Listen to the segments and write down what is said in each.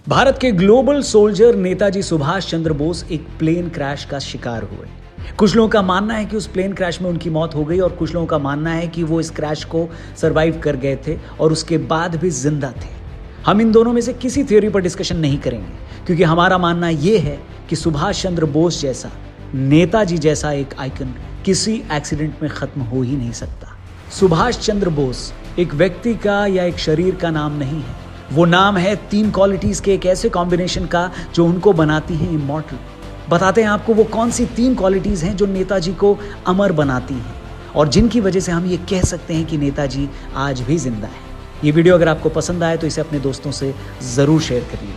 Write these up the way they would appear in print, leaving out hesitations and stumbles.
भारत के global soldier Netaji Subhash Chandra Bose एक plane crash का शिकार हुए। कुछ लोगों का मानना है कि उस प्लेन क्रैश में उनकी मौत हो गई और कुछ लोगों का मानना है कि वो इस क्रैश को सरवाइव कर गए थे और उसके बाद भी जिंदा थे। हम इन दोनों में से किसी थ्योरी पर डिस्कशन नहीं करेंगे क्योंकि हमारा मानना यह है कि सुभाष चंद्र बोस जैसा, नेताजी जैसा एक आइकन किसी एक्सीडेंट में खत्म हो ही नहीं सकता। सुभाष चंद्र बोस एक व्यक्ति का या एक शरीर का नाम नहीं है, वो नाम है 3 क्वालिटीज के एक ऐसे कॉम्बिनेशन का जो उनको बनाती है इमॉर्टल। बताते हैं आपको वो कौन सी 3 क्वालिटीज हैं जो नेताजी को अमर बनाती हैं और जिनकी वजह से हम ये कह सकते हैं कि नेताजी आज भी जिंदा है। ये वीडियो अगर आपको पसंद आए तो इसे अपने दोस्तों से जरूर शेयर करिए।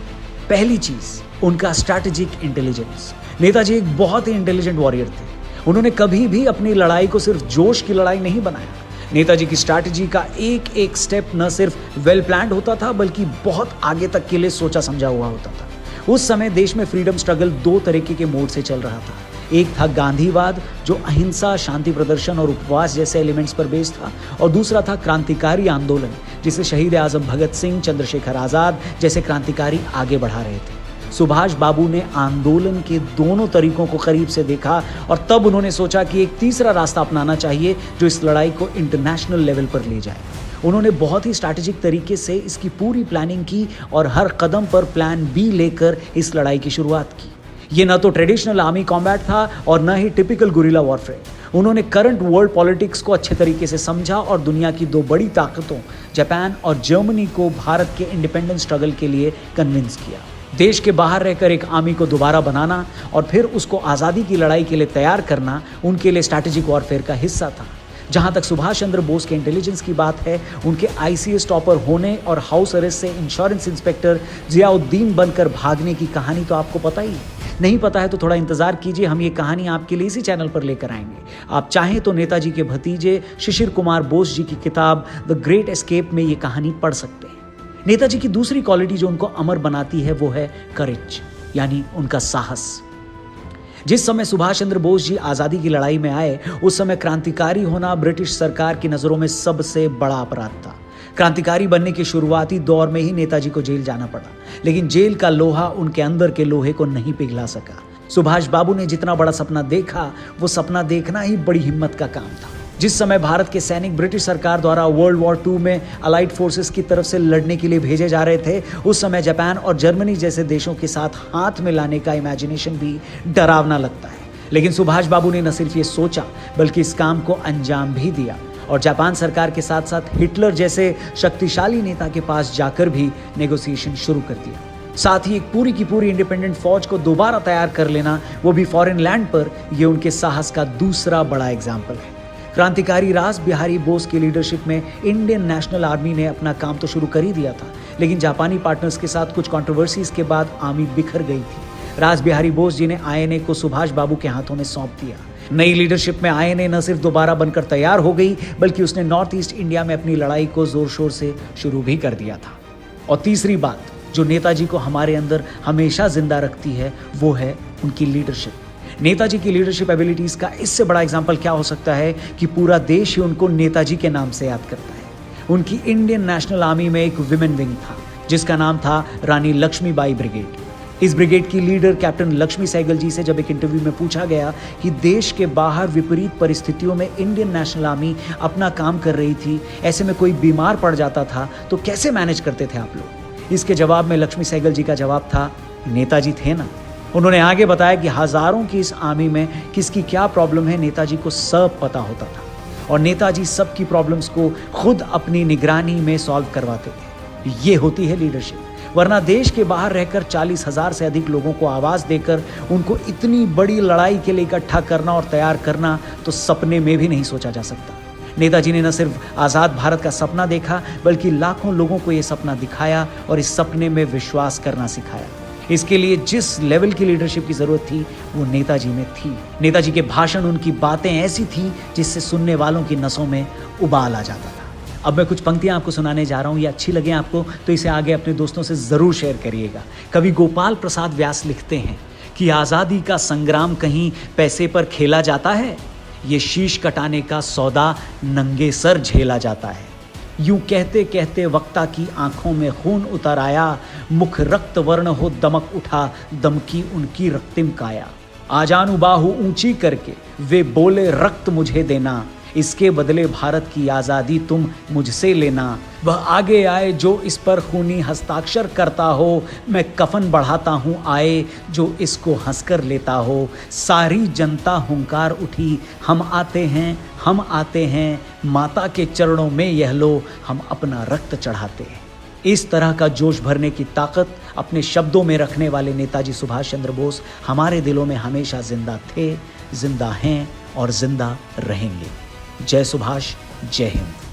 पहली चीज, उनका स्ट्रैटेजिक इंटेलिजेंस। नेताजी एक बहुत ही इंटेलिजेंट वॉरियर थे। उन्होंने कभी भी अपनी लड़ाई को सिर्फ जोश की लड़ाई नहीं बनाया। नेताजी की स्ट्रैटेजी का एक एक स्टेप न सिर्फ वेल प्लान्ड होता था बल्कि बहुत आगे तक के लिए सोचा समझा हुआ होता था। उस समय देश में फ्रीडम स्ट्रगल 2 तरीके के मोड से चल रहा था। एक था गांधीवाद जो अहिंसा, शांति प्रदर्शन और उपवास जैसे एलिमेंट्स पर बेस्ड था, और दूसरा था क्रांतिकारी आंदोलन जिसे शहीद आजम भगत सिंह, चंद्रशेखर आजाद जैसे क्रांतिकारी आगे बढ़ा रहे थे। सुभाष बाबू ने आंदोलन के दोनों तरीकों को करीब से देखा और तब उन्होंने सोचा कि एक तीसरा रास्ता अपनाना चाहिए जो इस लड़ाई को इंटरनेशनल लेवल पर ले जाए। उन्होंने बहुत ही स्ट्रैटेजिक तरीके से इसकी पूरी प्लानिंग की और हर कदम पर प्लान बी लेकर इस लड़ाई की शुरुआत की। ये न तो ट्रेडिशनल आर्मी कॉम्बैट था और न ही टिपिकल गुरिल्ला वॉरफेयर। उन्होंने करंट वर्ल्ड पॉलिटिक्स को अच्छे तरीके से समझा और दुनिया की 2 बड़ी ताकतों जापान और जर्मनी को भारत के इंडिपेंडेंस स्ट्रगल के लिए कन्विंस किया। देश के बाहर रहकर एक आर्मी को दोबारा बनाना और फिर उसको आज़ादी की लड़ाई के लिए तैयार करना उनके लिए स्ट्रैटेजिक वॉरफेयर का हिस्सा था। जहां तक सुभाष चंद्र बोस के इंटेलिजेंस की बात है, उनके आईसीएस टॉपर होने और हाउस अरेस्ट से इंश्योरेंस इंस्पेक्टर जियाउद्दीन बनकर भागने की कहानी तो आपको पता ही है। नहीं पता है तो थोड़ा इंतजार कीजिए, हम ये कहानी आपके लिए इसी चैनल पर लेकर आएंगे। आप चाहें तो नेताजी के भतीजे शिशिर कुमार बोस जी की किताब द ग्रेट एस्केप में ये कहानी पढ़ सकते हैं। नेताजी की दूसरी क्वालिटी जो उनको अमर बनाती है वो है करेज, यानी उनका साहस। जिस समय सुभाष चंद्र बोस जी आजादी की लड़ाई में आए उस समय क्रांतिकारी होना ब्रिटिश सरकार की नजरों में सबसे बड़ा अपराध था। क्रांतिकारी बनने के शुरुआती दौर में ही नेताजी को जेल जाना पड़ा, लेकिन जेल का लोहा उनके अंदर के लोहे को नहीं पिघला सका। सुभाष बाबू ने जितना बड़ा सपना देखा वो सपना देखना ही बड़ी हिम्मत का काम था। जिस समय भारत के सैनिक ब्रिटिश सरकार द्वारा वर्ल्ड वॉर 2 में अलाइड फोर्सेस की तरफ से लड़ने के लिए भेजे जा रहे थे, उस समय जापान और जर्मनी जैसे देशों के साथ हाथ मिलाने का इमेजिनेशन भी डरावना लगता है। लेकिन सुभाष बाबू ने न सिर्फ ये सोचा बल्कि इस काम को अंजाम भी दिया और जापान सरकार के साथ साथ हिटलर जैसे शक्तिशाली नेता के पास जाकर भी नेगोशिएशन शुरू कर दिया। साथ ही एक पूरी की पूरी इंडिपेंडेंट फौज को दोबारा तैयार कर लेना, वो भी फॉरेन लैंड पर, ये उनके साहस का दूसरा बड़ा एग्जाम्पल है। क्रांतिकारी रास बिहारी बोस की लीडरशिप में इंडियन नेशनल आर्मी ने अपना काम तो शुरू कर ही दिया था, लेकिन जापानी पार्टनर्स के साथ कुछ कंट्रोवर्सीज के बाद आर्मी बिखर गई थी। रास बिहारी बोस जी ने आईएनए को सुभाष बाबू के हाथों में सौंप दिया। नई लीडरशिप में आईएनए न सिर्फ दोबारा बनकर तैयार हो गई बल्कि उसने नॉर्थ ईस्ट इंडिया में अपनी लड़ाई को जोर शोर से शुरू भी कर दिया था। और तीसरी बात जो नेताजी को हमारे अंदर हमेशा जिंदा रखती है वो है उनकी लीडरशिप। नेताजी की लीडरशिप एबिलिटीज का इससे बड़ा एग्जाम्पल क्या हो सकता है कि पूरा देश ही उनको नेताजी के नाम से याद करता है। उनकी इंडियन नेशनल आर्मी में एक विमेन विंग था जिसका नाम था रानी लक्ष्मीबाई ब्रिगेड। इस ब्रिगेड की लीडर कैप्टन लक्ष्मी सहगल जी से जब एक इंटरव्यू में पूछा गया कि देश के बाहर विपरीत परिस्थितियों में इंडियन नेशनल आर्मी अपना काम कर रही थी, ऐसे में कोई बीमार पड़ जाता था तो कैसे मैनेज करते थे आप लोग, इसके जवाब में लक्ष्मी सहगल जी का जवाब था, नेताजी थे ना। उन्होंने आगे बताया कि हजारों की इस आर्मी में किसकी क्या प्रॉब्लम है नेताजी को सब पता होता था और नेताजी सबकी प्रॉब्लम्स को खुद अपनी निगरानी में सॉल्व करवाते थे। ये होती है लीडरशिप, वरना देश के बाहर रहकर 40,000 से अधिक लोगों को आवाज देकर उनको इतनी बड़ी लड़ाई के लिए इकट्ठा करना और तैयार करना तो सपने में भी नहीं सोचा जा सकता। नेताजी ने न सिर्फ आजाद भारत का सपना देखा बल्कि लाखों लोगों को यह सपना दिखाया और इस सपने में विश्वास करना सिखाया। इसके लिए जिस लेवल की लीडरशिप की जरूरत थी वो नेताजी में थी। नेताजी के भाषण, उनकी बातें ऐसी थी जिससे सुनने वालों की नसों में उबाल आ जाता था। अब मैं कुछ पंक्तियां आपको सुनाने जा रहा हूं, ये अच्छी लगे आपको तो इसे आगे अपने दोस्तों से जरूर शेयर करिएगा। कवि गोपाल प्रसाद व्यास लिखते हैं कि आजादी का संग्राम कहीं पैसे पर खेला जाता है, ये शीश कटाने का सौदा नंगे सर झेला जाता है। यूं कहते कहते वक्ता की आंखों में खून उतर आया, मुख रक्त वर्ण हो दमक उठा, दमकी उनकी रक्तिम काया। आजानु बाहु ऊंची करके वे बोले रक्त मुझे देना, इसके बदले भारत की आज़ादी तुम मुझसे लेना। वह आगे आए जो इस पर खूनी हस्ताक्षर करता हो, मैं कफन बढ़ाता हूँ आए जो इसको हंसकर लेता हो। सारी जनता हुंकार उठी, हम आते हैं, माता के चरणों में यह लो, हम अपना रक्त चढ़ाते हैं। इस तरह का जोश भरने की ताकत अपने शब्दों में रखने वाले नेताजी सुभाष चंद्र बोस हमारे दिलों में हमेशा जिंदा थे, जिंदा हैं और जिंदा रहेंगे। जय सुभाष, जय हिंद।